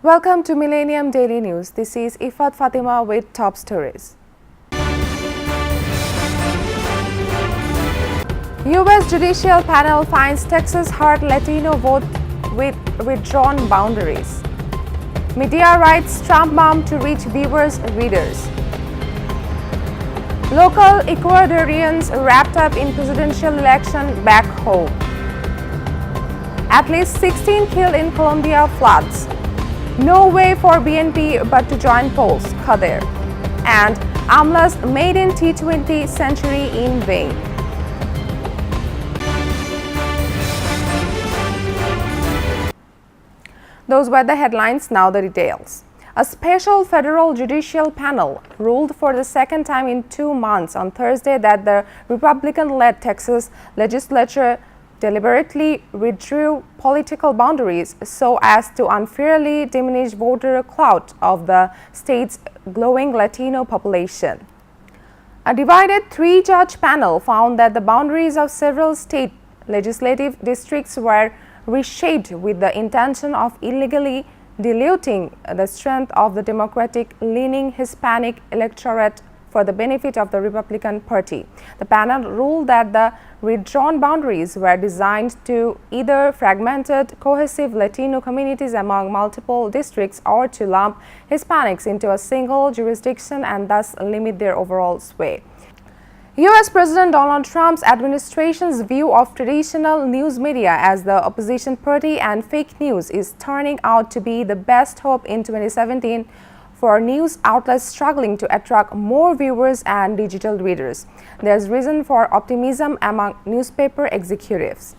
Welcome to Millennium Daily News. This is Ifat Fatima with top stories. U.S. Judicial Panel finds Texas hurt Latino vote with withdrawn boundaries. Media writes Trump bomb to reach viewers, readers. Local Ecuadorians wrapped up in presidential election back home. At least 16 killed in Colombia floods. No way for BNP but to join polls, Qatar. And AMLA's maiden T20 century in vain. Those were the headlines, now the details. A special federal judicial panel ruled for the second time in 2 months on Thursday that the Republican-led Texas legislature deliberately withdrew political boundaries so as to unfairly diminish voter clout of the state's growing Latino population. A divided 3-judge panel found that the boundaries of several state legislative districts were reshaped with the intention of illegally diluting the strength of the Democratic-leaning Hispanic electorate for the benefit of the Republican Party. The panel ruled that the withdrawn boundaries were designed to either fragmented cohesive Latino communities among multiple districts or to lump Hispanics into a single jurisdiction and thus limit their overall sway. U.S. President Donald Trump's administration's view of traditional news media as the opposition party and fake news is turning out to be the best hope in 2017 for news outlets struggling to attract more viewers and digital readers. There's reason for optimism among newspaper executives.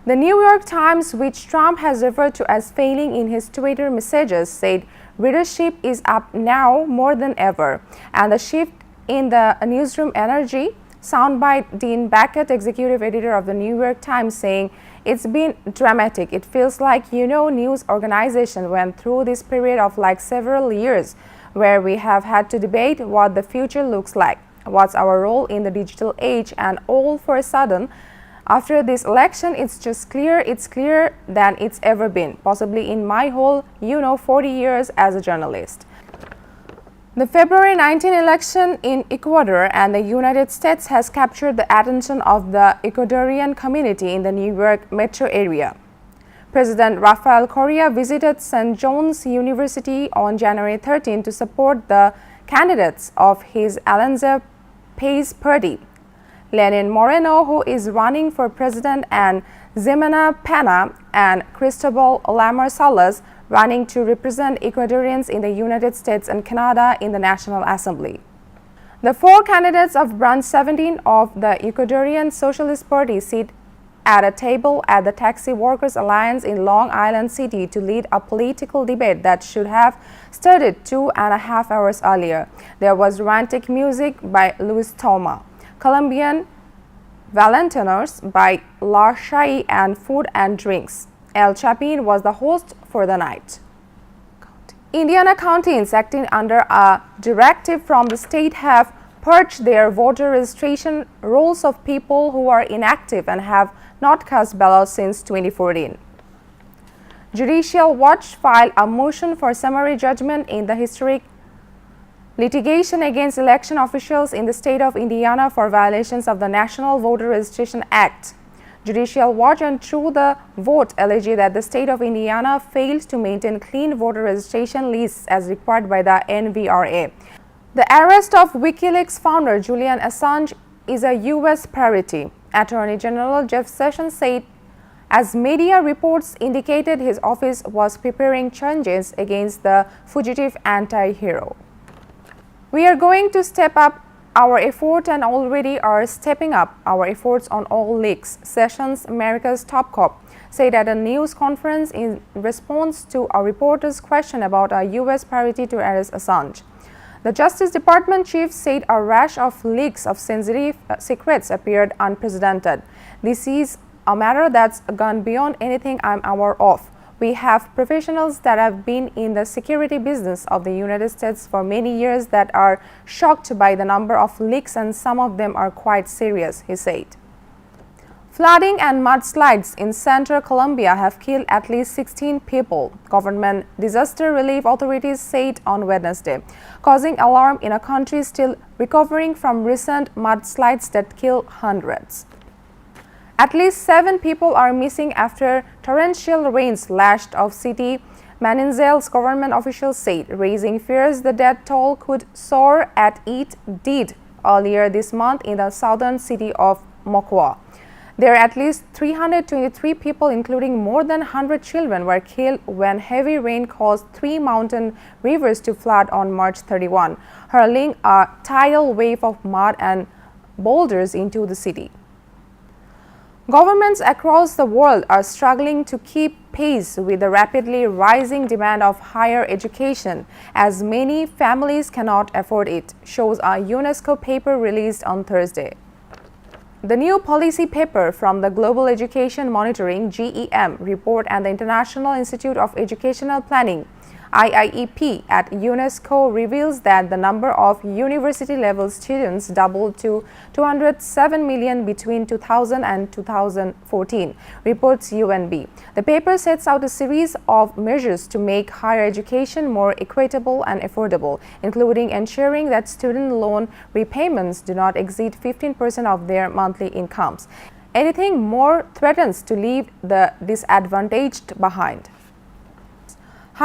The New York Times, which Trump has referred to as failing in his Twitter messages, said readership is up now more than ever, and the shift in the newsroom energy. Soundbite Dean Beckett, executive editor of the New York Times, saying, "It's been dramatic. It feels like, news organization went through this period of like several years where we have had to debate what the future looks like, what's our role in the digital age, and all for a sudden, after this election, it's clearer than it's ever been, possibly in my whole, 40 years as a journalist." The February 19 election in Ecuador and the United States has captured the attention of the Ecuadorian community in the New York metro area. President Rafael Correa visited St. John's University on January 13 to support the candidates of his Alianza País party, Lenin Moreno, who is running for president, and Ximena Pena and Cristobal Lamar Salas, running to represent Ecuadorians in the United States and Canada in the National Assembly. The 4 candidates of Branch 17 of the Ecuadorian Socialist Party sit at a table at the Taxi Workers Alliance in Long Island City to lead a political debate that should have started 2.5 hours earlier. There was romantic music by Luis Toma, Colombian Valentinos by La Shai, and food and drinks. El Chapin was the host for the night. Indiana counties acting under a directive from the state have purged their voter registration rolls of people who are inactive and have not cast ballots since 2014. Judicial Watch filed a motion for summary judgment in the historic litigation against election officials in the state of Indiana for violations of the National Voter Registration Act. Judicial Watch and True the Vote allege that the state of Indiana failed to maintain clean voter registration lists as required by the NVRA. The arrest of WikiLeaks founder Julian Assange is a U.S. priority. Attorney General Jeff Sessions said, as media reports indicated, his office was preparing charges against the fugitive anti-hero. We are going to step up our effort and already are stepping up our efforts on all leaks, Sessions, America's top cop, said at a news conference in response to a reporter's question about a U.S. priority to arrest Assange. The Justice Department chief said a rash of leaks of sensitive secrets appeared unprecedented. This is a matter that's gone beyond anything I'm aware of. We have professionals that have been in the security business of the United States for many years that are shocked by the number of leaks, and some of them are quite serious, he said. Flooding and mudslides in central Colombia have killed at least 16 people, government disaster relief authorities said on Wednesday, causing alarm in a country still recovering from recent mudslides that killed hundreds. At least 7 people are missing after torrential rains lashed off city, Manizales government officials said, raising fears the death toll could soar as it did earlier this month in the southern city of Moquegua. There are at least 323 people, including more than 100 children, were killed when heavy rain caused 3 mountain rivers to flood on March 31, hurling a tidal wave of mud and boulders into the city. Governments across the world are struggling to keep pace with the rapidly rising demand of higher education, as many families cannot afford it, shows a UNESCO paper released on Thursday. The new policy paper from the Global Education Monitoring (GEM) report and the International Institute of Educational Planning (IIEP) at UNESCO reveals that the number of university-level students doubled to 207 million between 2000 and 2014, reports UNB. The paper sets out a series of measures to make higher education more equitable and affordable, including ensuring that student loan repayments do not exceed 15% of their monthly incomes. Anything more threatens to leave the disadvantaged behind.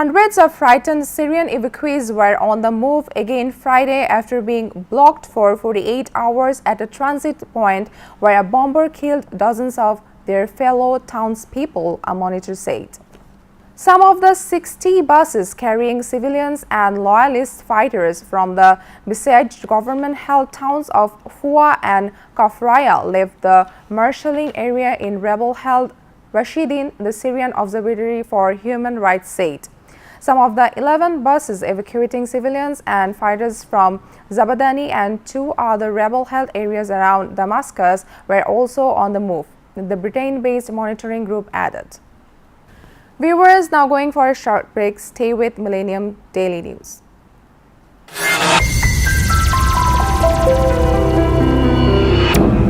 Hundreds of frightened Syrian evacuees were on the move again Friday after being blocked for 48 hours at a transit point where a bomber killed dozens of their fellow townspeople, a monitor said. Some of the 60 buses carrying civilians and loyalist fighters from the besieged government-held towns of Fua and Kafraya left the marshalling area in rebel-held Rashidin, the Syrian Observatory for Human Rights said. Some of the 11 buses evacuating civilians and fighters from Zabadani and 2 other rebel-held areas around Damascus were also on the move, the Britain-based monitoring group added. Viewers, now going for a short break. Stay with Millennium Daily News.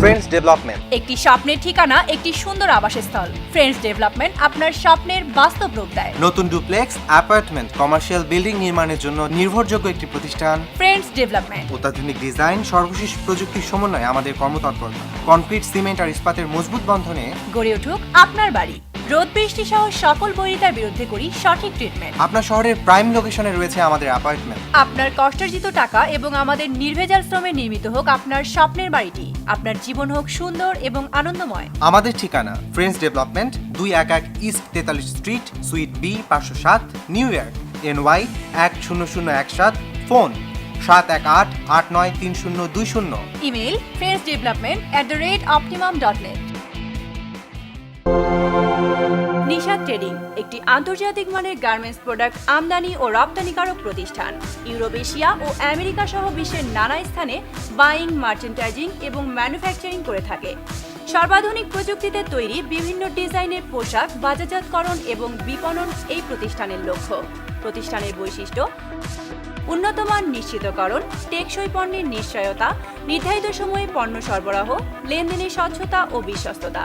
Friends development একটি স্বপ্নের ঠিকানা, একটি সুন্দর আবাসস্থল। Friends development আপনার স্বপ্নের বাস্তব রূপ দেয়। নতুন ডুপ্লেক্স, অ্যাপার্টমেন্ট, কমার্শিয়াল বিল্ডিং নির্মাণের জন্য নির্ভরযোগ্য একটি প্রতিষ্ঠান। ফ্রেন্ডস ডেভেলপমেন্ট অত্যাধুনিক ডিজাইন, সর্বশেষ প্রযুক্তির সমন্বয়ে আমাদের কর্মতৎপরতা কনক্রিট, সিমেন্ট আর ইস্পাতের মজবুত বন্ধনে গড়ে উঠুক আপনার বাড়ি। রোদ বৃষ্টি সহ সকল বৈরিতার বিরুদ্ধে করি সঠিক ট্রিটমেন্ট। আপনার শহরের প্রাইম লোকেশনে রয়েছে আমাদের অ্যাপার্টমেন্ট। আপনার কষ্টার্জিত টাকা এবং আমাদের নির্ভেজাল শ্রমে নির্মিত হোক আপনার স্বপ্নের বাড়িটি। আপনার জীবন হোক সুন্দর এবং আনন্দময়। আমাদের ঠিকানা friends development, 211 east 43 street, suite B, 507, New York, NY 10017, phone 718-893020। Email friendsdevelopment@optimum.net। Nisha trading একটি আন্তর্জাতিক মানের গার্মেন্টস প্রোডাক্ট আমদানি ও রপ্তানিকারক প্রতিষ্ঠান। ইউরোপ, এশিয়া ও আমেরিকা সহ বিশ্বের নানা স্থানে বাইং, মার্চেন্টাইজিং এবং ম্যানুফ্যাকচারিং করে থাকে। সর্বাধুনিক প্রযুক্তিতে তৈরি বিভিন্ন ডিজাইনের পোশাক বাজারজাতকরণ এবং বিপণন এই প্রতিষ্ঠানের লক্ষ্য। প্রতিষ্ঠানের বৈশিষ্ট্য: উন্নতমান নিশ্চিতকরণ, টেকসই পণ্যের নিশ্চয়তা, নির্ধারিত সময়ে পণ্য সরবরাহ, লেনদেনের স্বচ্ছতা ও বিশ্বস্ততা।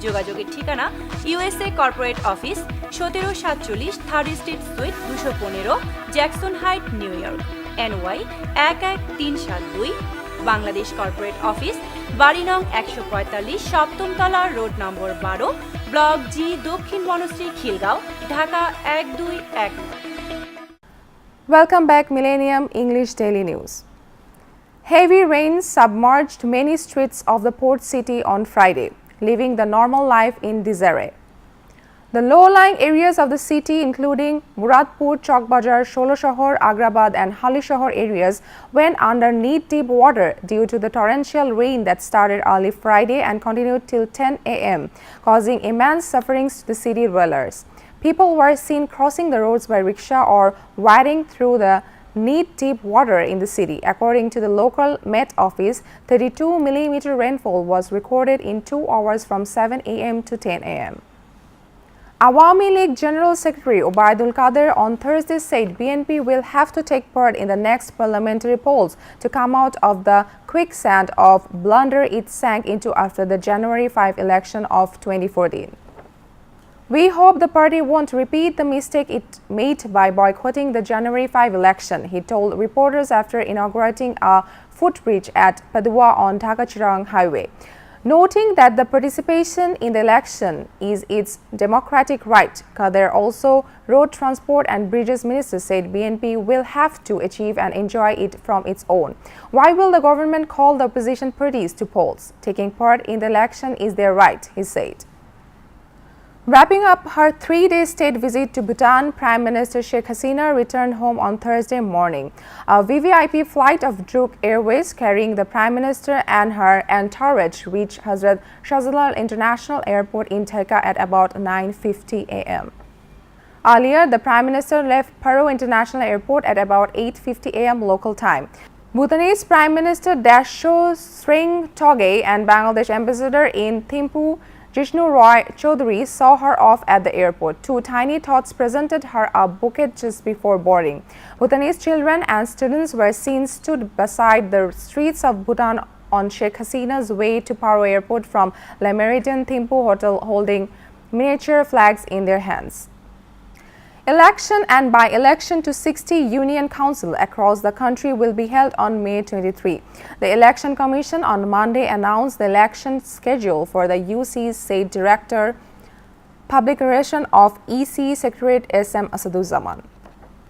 যোগাযোগের ঠিকানা: USA corporate office, 1747 third street sweet 215, Jackson height, new York, NY 11372। Bangladesh corporate office, বাড়ি নং 145, সপ্তম তলা, রোড নম্বর 12, ব্লক জি, দক্ষিণ Banasree, Khilgaon, Dhaka 1219। Welcome back, Millennium English Daily News. Heavy rains submerged many streets of the port city on Friday, living the normal life in disarray. The low-lying areas of the city, including Muradpur, Chowkbajar, Sholoshohor, Agrabad and Halishohor areas, went under knee-deep water due to the torrential rain that started early Friday and continued till 10 a.m., causing immense sufferings to the city dwellers. People were seen crossing the roads by rickshaw or wading through the knee-deep water in the city. According to the local Met office, 32mm rainfall was recorded in 2 hours from 7 a.m. to 10 a.m. Awami League General Secretary Obaidul Qadir on Thursday said BNP will have to take part in the next parliamentary polls to come out of the quicksand of blunder it sank into after the January 5 election of 2014. We hope the party won't repeat the mistake it made by boycotting the January 5 election, he told reporters after inaugurating a footbridge at Padua on Dhaka-Chittagong Highway. Noting that the participation in the election is its democratic right, Qadir also Road Transport and Bridges Minister said BNP will have to achieve and enjoy it from its own. Why will the government call the opposition parties to polls? Taking part in the election is their right, he said. Wrapping up her 3-day state visit to Bhutan, Prime Minister Sheikh Hasina returned home on Thursday morning. A VVIP flight of Druk Airways carrying the Prime Minister and her entourage reached Hazrat Shahjalal International Airport in Dhaka at about 9:50 a.m. Earlier, the Prime Minister left Paro International Airport at about 8:50 a.m. local time. Bhutanese Prime Minister Dasho Sring Toge and Bangladesh Ambassador in Thimphu Jishnu Roy Chaudhary saw her off at the airport. Two tiny tots presented her a bouquet just before boarding. Bhutanese children and students were seen stood beside the streets of Bhutan on Sheikh Hasina's way to Paro Airport from Le Méridien Thimphu Hotel holding miniature flags in their hands. Election and by-election to 60 union council across the country will be held on May 23. The Election Commission on Monday announced the election schedule for the UCs, said Director, Public Relations of EC Secretariat SM Asaduzzaman.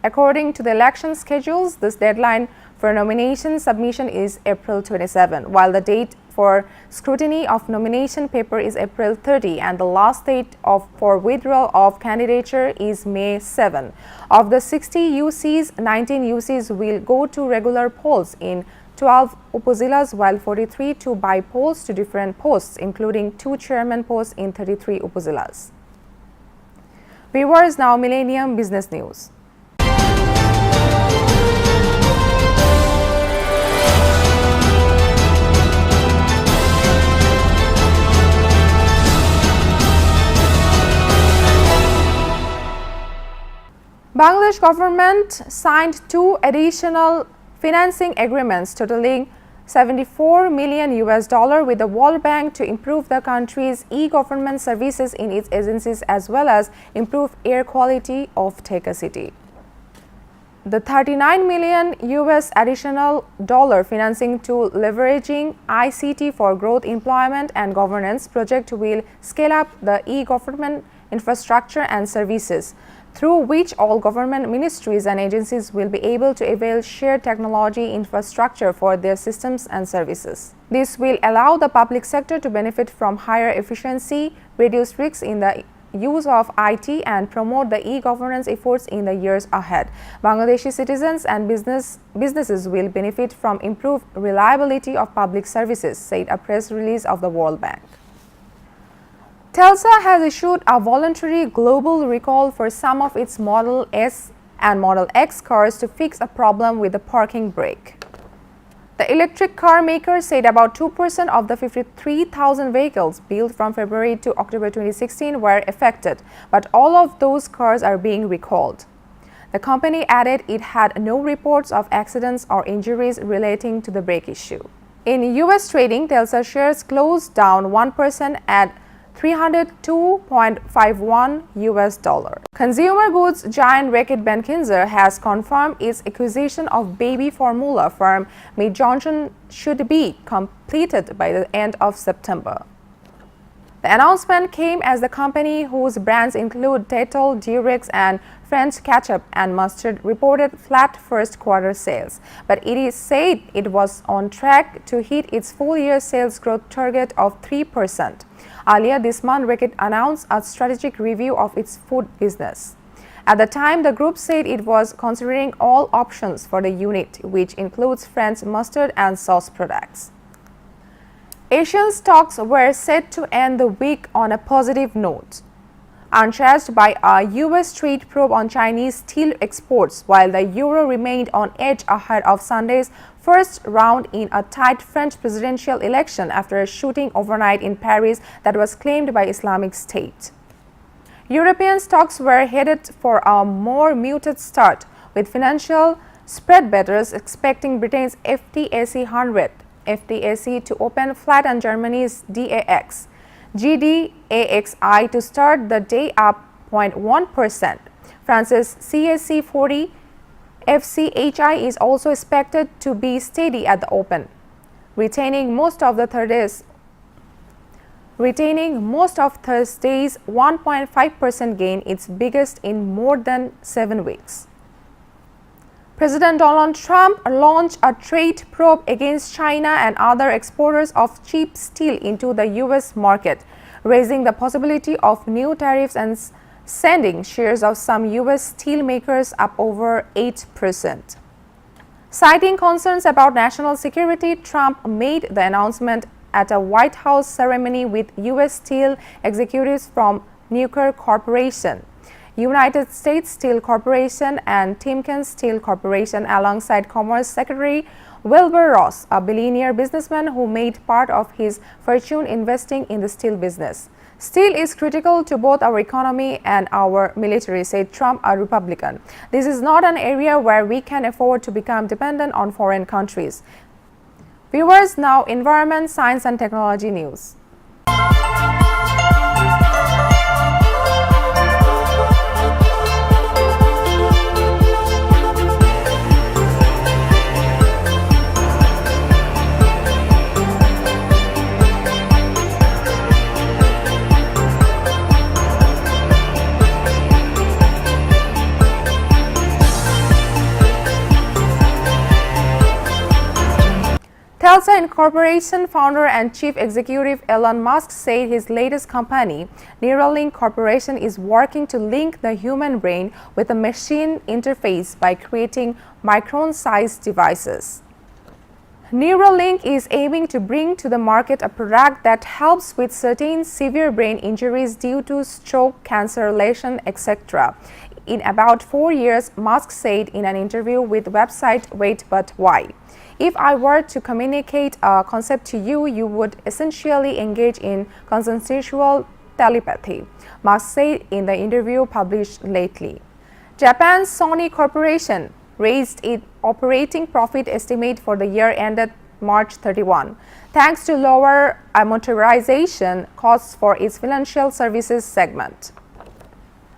According to the election schedules, this deadline for nomination submission is April 27, while the date for scrutiny of nomination paper is April 30 and the last date for withdrawal of candidature is May 7. Of the 60 UCs, 19 UCs will go to regular polls in 12 upazilas, while 43 to by polls to different posts, including 2 chairman posts in 33 upazilas. Viewers, now Millennium Business News. Bangladesh government signed 2 additional financing agreements totaling $74 million with the World Bank to improve the country's e-government services in its agencies as well as improve air quality of Dhaka city. The $39 million additional financing to leveraging ICT for growth, employment and governance project will scale up the e-government infrastructure and services, through which all government ministries and agencies will be able to avail shared technology infrastructure for their systems and services. This will allow the public sector to benefit from higher efficiency, reduce risks in the use of IT and promote the e-governance efforts in the years ahead. Bangladeshi citizens and businesses will benefit from improved reliability of public services, said a press release of the World Bank. Telsa has issued a voluntary global recall for some of its Model S and Model X cars to fix a problem with the parking brake. The electric car maker said about 2% of the 53,000 vehicles built from February to October 2016 were affected, but all of those cars are being recalled. The company added it had no reports of accidents or injuries relating to the brake issue. In US trading, Telsa shares closed down 1% at $302.51. Consumer goods giant Reckitt Benckiser has confirmed its acquisition of baby formula firm Mead Johnson should be completed by the end of September. The announcement came as the company, whose brands include Dettol, Durex and French ketchup and mustard, reported flat first quarter sales, but it is said it was on track to hit its full-year sales growth target of 3%. Earlier this month, Reckitt announced a strategic review of its food business. At the time, the group said it was considering all options for the unit, which includes French mustard and sauce products. Asian stocks were set to end the week on a positive note, untouched by a US trade probe on Chinese steel exports, while the euro remained on edge ahead of Sunday's first round in a tight French presidential election after a shooting overnight in Paris that was claimed by Islamic State. European stocks were headed for a more muted start, with financial spread bettors expecting Britain's FTSE to open flat and Germany's DAX. GDAXI to start the day up 0.1%. France's CAC 40 FCHI is also expected to be steady at the open, retaining most of Thursday's 1.5% gain, its biggest in more than 7 weeks. President Donald Trump launched a trade probe against China and other exporters of cheap steel into the U.S. market, raising the possibility of new tariffs and sending shares of some U.S. steel makers up over 8%. Citing concerns about national security, Trump made the announcement at a White House ceremony with U.S. steel executives from Nucor Corporation, United States Steel Corporation, and Timken Steel Corporation, alongside Commerce Secretary Wilbur Ross, a billionaire businessman who made part of his fortune investing in the steel business. Steel is critical to both our economy and our military, said Trump, a Republican. This is not an area where we can afford to become dependent on foreign countries. Viewers, now environment, science and technology news. Tesla Incorporation founder and chief executive Elon Musk said his latest company, Neuralink Corporation, is working to link the human brain with a machine interface by creating micron-sized devices. Neuralink is aiming to bring to the market a product that helps with certain severe brain injuries due to stroke, cancer, lesion, etc. in about 4 years, Musk said in an interview with website Wait But Why. If I were to communicate a concept to you, you would essentially engage in consensual telepathy, Musk said in the interview published lately. Japan's Sony Corporation raised its operating profit estimate for the year ended March 31, thanks to lower amortization costs for its financial services segment.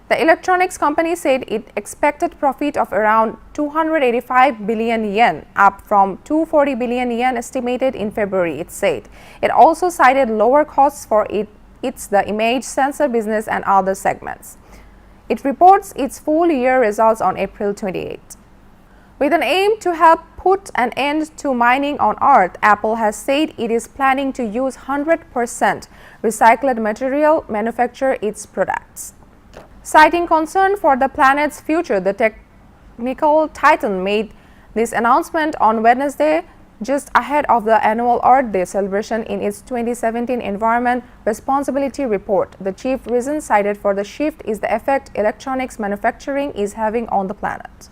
The electronics company said it expected profit of around 285 billion yen, up from 240 billion yen estimated in February, it said. It also cited lower costs for the image sensor business and other segments. It reports its full year results on April 28. With an aim to help put an end to mining on Earth, Apple has said it is planning to use 100% recycled material manufacture its products. Citing concern for the planet's future, the technical titan made this announcement on Wednesday, just ahead of the annual Earth Day celebration in its 2017 Environment Responsibility Report. The chief reason cited for the shift is the effect electronics manufacturing is having on the planet.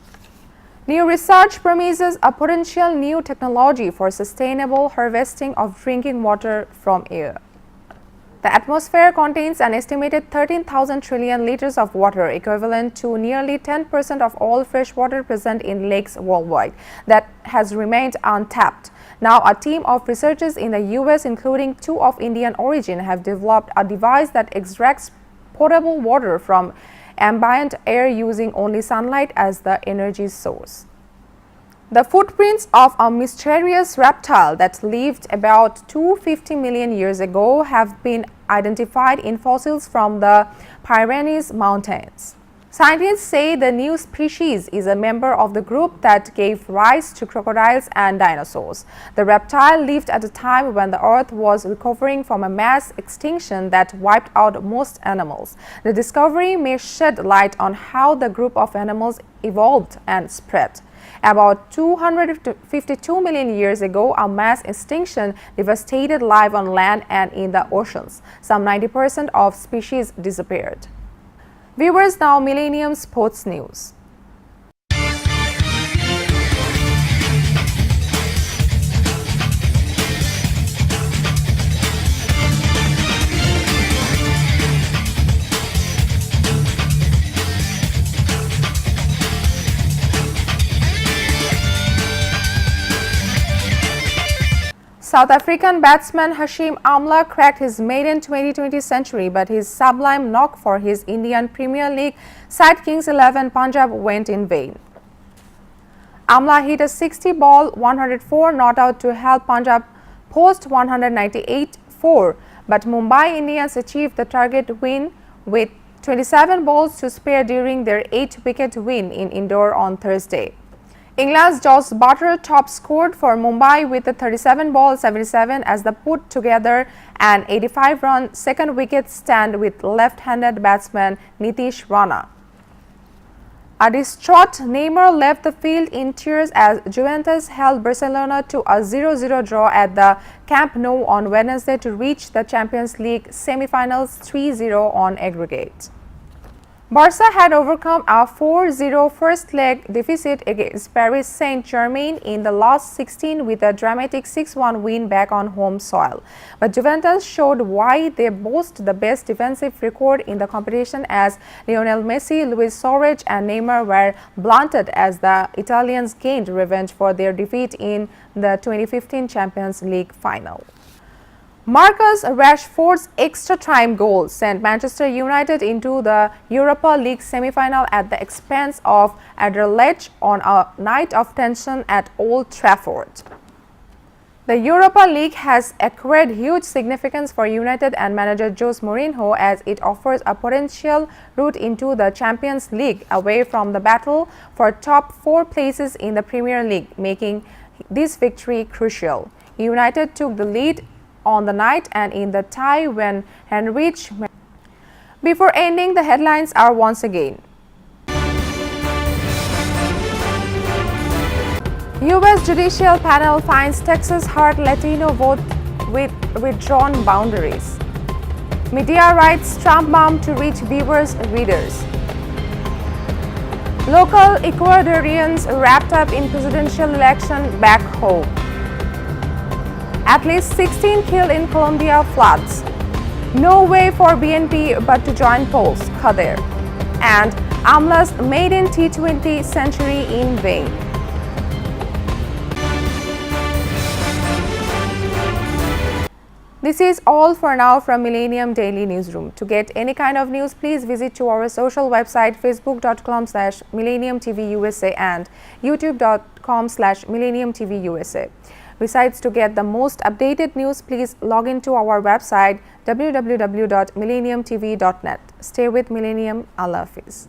New research promises a potential new technology for sustainable harvesting of drinking water from air. The atmosphere contains an estimated 13,000 trillion liters of water, equivalent to nearly 10% of all fresh water present in lakes worldwide, that has remained untapped. Now, a team of researchers in the US, including 2 of Indian origin, have developed a device that extracts potable water from ambient air using only sunlight as the energy source. The footprints of a mysterious reptile that lived about 250 million years ago have been identified in fossils from the Pyrenees Mountains. Scientists say the new species is a member of the group that gave rise to crocodiles and dinosaurs. The reptile lived at a time when the Earth was recovering from a mass extinction that wiped out most animals. The discovery may shed light on how the group of animals evolved and spread. About 252 million years ago, a mass extinction devastated life on land and in the oceans. Some 90% of species disappeared. Viewers, now Millennium Sports News. South African batsman Hashim Amla cracked his maiden 2020 century, but his sublime knock for his Indian Premier League side Kings 11 Punjab went in vain. Amla hit a 60-ball 104 not out to help Punjab post 198-4, but Mumbai Indians achieved the target win with 27 balls to spare during their 8-wicket win in Indore on Thursday. England's Josh Butter top scored for Mumbai with a 37-ball 77 as they put together an 85-run second wicket stand with left-handed batsman Nitish Rana. A distraught Neymar left the field in tears as Juventus held Barcelona to a 0-0 draw at the Camp Nou on Wednesday to reach the Champions League semi-finals 3-0 on aggregate. Barca had overcome a 4-0 first-leg deficit against Paris Saint-Germain in the last 16 with a dramatic 6-1 win back on home soil. But Juventus showed why they boast the best defensive record in the competition as Lionel Messi, Luis Suarez and Neymar were blunted as the Italians gained revenge for their defeat in the 2015 Champions League final. Marcus Rashford's extra-time goal sent Manchester United into the Europa League semi-final at the expense of Anderlecht on a night of tension at Old Trafford. The Europa League has acquired huge significance for United and manager Jose Mourinho as it offers a potential route into the Champions League away from the battle for top 4 places in the Premier League, making this victory crucial. United took the lead on the night and in the tie when Henrich. Before ending, the headlines are once again. U.S. judicial panel finds Texas Heart Latino vote with withdrawn boundaries. Media writes Trump bomb to reach viewers, readers. Local Ecuadorians wrapped up in presidential election back home. At least 16 killed in Colombia floods. No way for BNP but to join polls, Qadir. And Amla's maiden T20 century in vain. This is all for now from Millennium Daily Newsroom. To get any kind of news, please visit to our social website facebook.com/MillenniumTVUSA and youtube.com/MillenniumTVUSA. Besides, to get the most updated news, please log into our website www.millenniumtv.net. Stay with Millennium. Allah Hafiz.